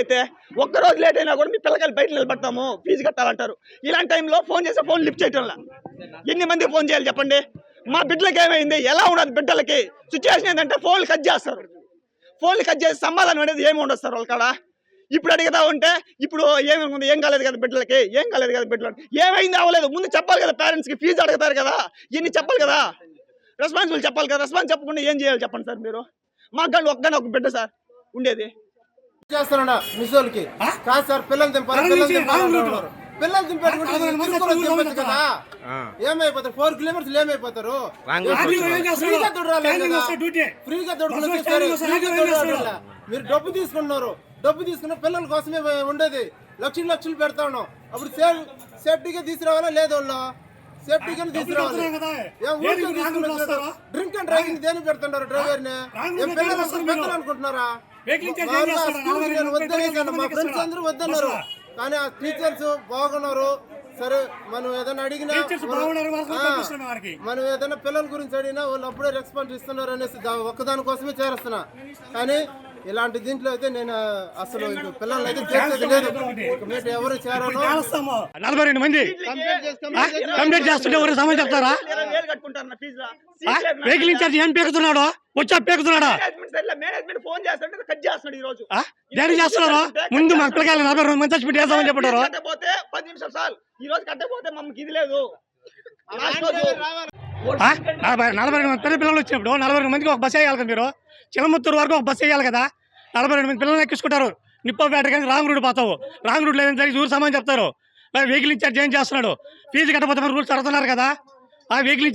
అయితే ఒక్కరోజు లేట్ అయినా కూడా మీ పిల్లకాయలు బయట నిలబడతాము ఫీజు కట్టాలంటారు. ఇలాంటి టైంలో ఫోన్ చేస్తే ఫోన్ లిఫ్ట్ చేయటంలా. ఎన్ని మందికి ఫోన్ చేయాలి చెప్పండి? మా బిడ్డలకి ఏమైంది, ఎలా ఉండదు బిడ్డలకి సిచ్యువేషన్ ఏంటంటే ఫోన్లు కట్ చేస్తారు. ఫోన్లు కట్ చేసి సమాధానం అనేది ఏమి ఉండదు సార్ వాళ్ళ కాడ. ఇప్పుడు అడుగుతా ఉంటే ఇప్పుడు ఏమి ఏం కాలేదు కదా బిడ్డలకి, ఏం కాలేదు కదా బిడ్డలకి, ఏమైంది అవ్వలేదు ముందు చెప్పాలి కదా. పేరెంట్స్కి ఫీజు అడుగుతారు కదా, ఇన్ని చెప్పాలి కదా, రెస్పాన్సిబుల్ చెప్పాలి కదా. రెస్పాన్స్ చెప్పకుండా ఏం చేయాలి చెప్పండి సార్ మీరు? మాకు కానీ ఒక బిడ్డ సార్ ఉండేది. చేస్తారా మిసోల్కి కాదు సార్, పిల్లలు దింపారు, పిల్లలు దింపారు కదా. ఏమైపోతారు 4 కిలోమీటర్స్ ఏమైపోతారు? ఫ్రీగా దొడుకున్నారు. మీరు డబ్బు తీసుకున్నారు, డబ్బు తీసుకున్న పిల్లల కోసమే ఉండేది. లక్షలు పెడతా ఉన్నాం. అప్పుడు సేఫ్టీగా తీసుకురావాలా లేదు? వాళ్ళు సేఫ్టీగా తీసుకురావాలి. డ్రింక్ అండ్ డ్రైవింగ్ దేని పెడుతున్నారు డ్రైవర్ ని? పిల్లలు అనుకుంటున్నారా? వద్దనేసాను, మా ఫ్రెండ్స్ అందరూ వద్దన్నారు. కానీ ఆ టీచర్స్ బాగున్నారు. సరే మనం ఏదైనా అడిగినా, మనం ఏదైనా పిల్లల గురించి అడిగినా వాళ్ళు అప్పుడే రెస్పాన్స్ ఇస్తున్నారు అనేసి ఒక్కదాని కోసమే చేరుస్తున్నా. కానీ ఇలాంటి దీంట్లో అయితే నేను అసలు పిల్లలు అయితే చేసేది లేదు. ఎవరు చేరాలో 42 మంది కంప్లీట్ చేస్తుంటే ఎవరు సమాధానం చెప్తారా? వెహికల్ ఇన్ఛార్జ్ ఏం పేకుతున్నాడు? వచ్చా పేకుతున్నాడా? దేని చేస్తున్నారు? ముందు మా పిల్లకాయలు 42 మంది చచ్చిపెట్టి వేస్తామని చెప్పారు. 42 మంది పెద్ద పిల్లలు వచ్చినప్పుడు 42 మందికి ఒక బస్సు వేయాలి కదా మీరు. చిలమత్తూరు వరకు ఒక బస్సు వేయాలి కదా. 42 మంది పిల్లలు ఎక్కించుకుంటారు. నిప్పపేట కానీ రాంగ్ రూట్ పోతావు. రాంగ్ రూట్ లేదని జరిగి ఊరు సమాధానం చెప్తారు. వెహికల్ ఇన్ఛార్జ్ ఏం చేస్తున్నాడు? ఫీజు కట్టకపోతే రూల్స్ అడుగుతున్నారు కదా. ఆ వెహికల్